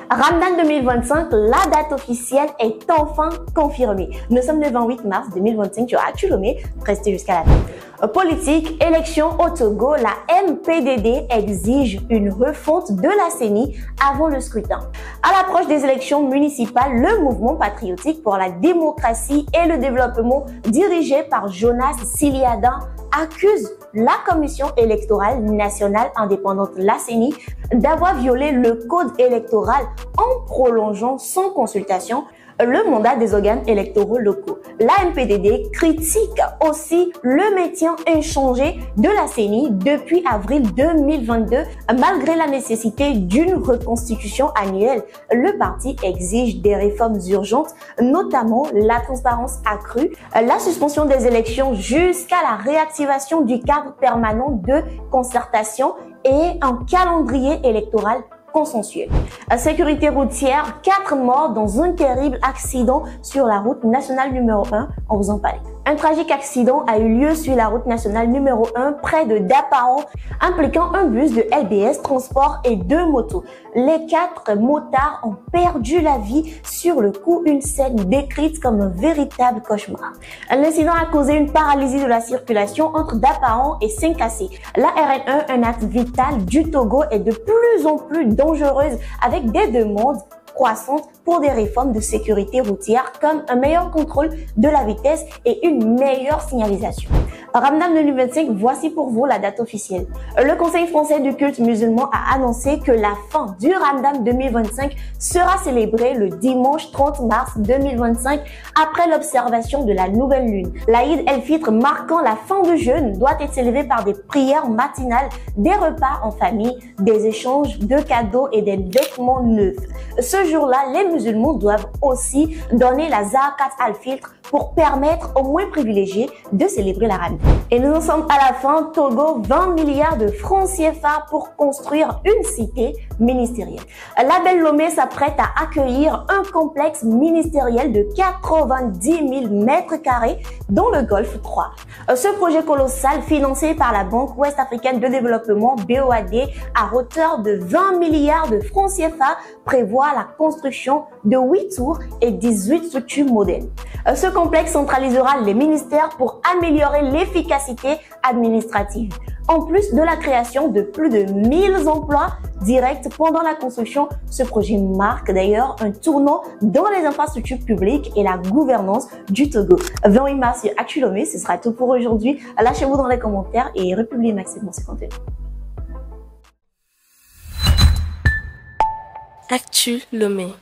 Ramadan 2025, la date officielle est enfin confirmée. Nous sommes le 28 mars 2025 sur Actu Lomé. Restez jusqu'à la fin. Politique, élection au Togo, la MPDD exige une refonte de la CENI avant le scrutin. À l'approche des élections municipales, le mouvement patriotique pour la démocratie et le développement dirigé par Jonas Siliada accuse la Commission électorale nationale indépendante, la CENI, d'avoir violé le code électoral en prolongeant sans consultation le mandat des organes électoraux locaux. La MPDD critique aussi le maintien inchangé de la CENI depuis avril 2022. Malgré la nécessité d'une reconstitution annuelle, le parti exige des réformes urgentes, notamment la transparence accrue, la suspension des élections jusqu'à la réactivation du cadre permanent de concertation et un calendrier électoral consensuel. Sécurité routière, 4 morts dans un terrible accident sur la route nationale numéro 1, on vous en parle. Un tragique accident a eu lieu sur la route nationale numéro 1 près de Dapaon, impliquant un bus de LBS Transport et 2 motos. Les 4 motards ont perdu la vie sur le coup, une scène décrite comme un véritable cauchemar. L'incident a causé une paralysie de la circulation entre Dapaon et Saint-Cassé. La RN1, un acte vital du Togo, est de plus en plus dangereuse avec des demandes croissante pour des réformes de sécurité routière comme un meilleur contrôle de la vitesse et une meilleure signalisation. Ramadan 2025, voici pour vous la date officielle. Le Conseil français du culte musulman a annoncé que la fin du Ramadan 2025 sera célébrée le dimanche 30 mars 2025 après l'observation de la nouvelle lune. L'Aïd el-Fitr, marquant la fin du jeûne, doit être célébré par des prières matinales, des repas en famille, des échanges de cadeaux et des vêtements neufs. Ce jour-là, les musulmans doivent aussi donner la zakat al-fitr pour permettre aux moins privilégiés de célébrer la Ramadan. Et nous en sommes à la fin. Togo, 20 milliards de francs CFA pour construire une cité ministérielle. La Belle Lomé s'apprête à accueillir un complexe ministériel de 90 000 mètres carrés dans le Golfe 3. Ce projet colossal, financé par la Banque ouest-africaine de développement BOAD à hauteur de 20 milliards de francs CFA, prévoit la construction de 8 tours et 18 structures modernes. Ce complexe centralisera les ministères pour améliorer l'efficacité administrative. En plus de la création de plus de 1000 emplois directs pendant la construction, ce projet marque d'ailleurs un tournant dans les infrastructures publiques et la gouvernance du Togo. 28 mars sur Actu Lomé, ce sera tout pour aujourd'hui. Lâchez-vous dans les commentaires et republiez maximum ce contenu. Actu Lomé.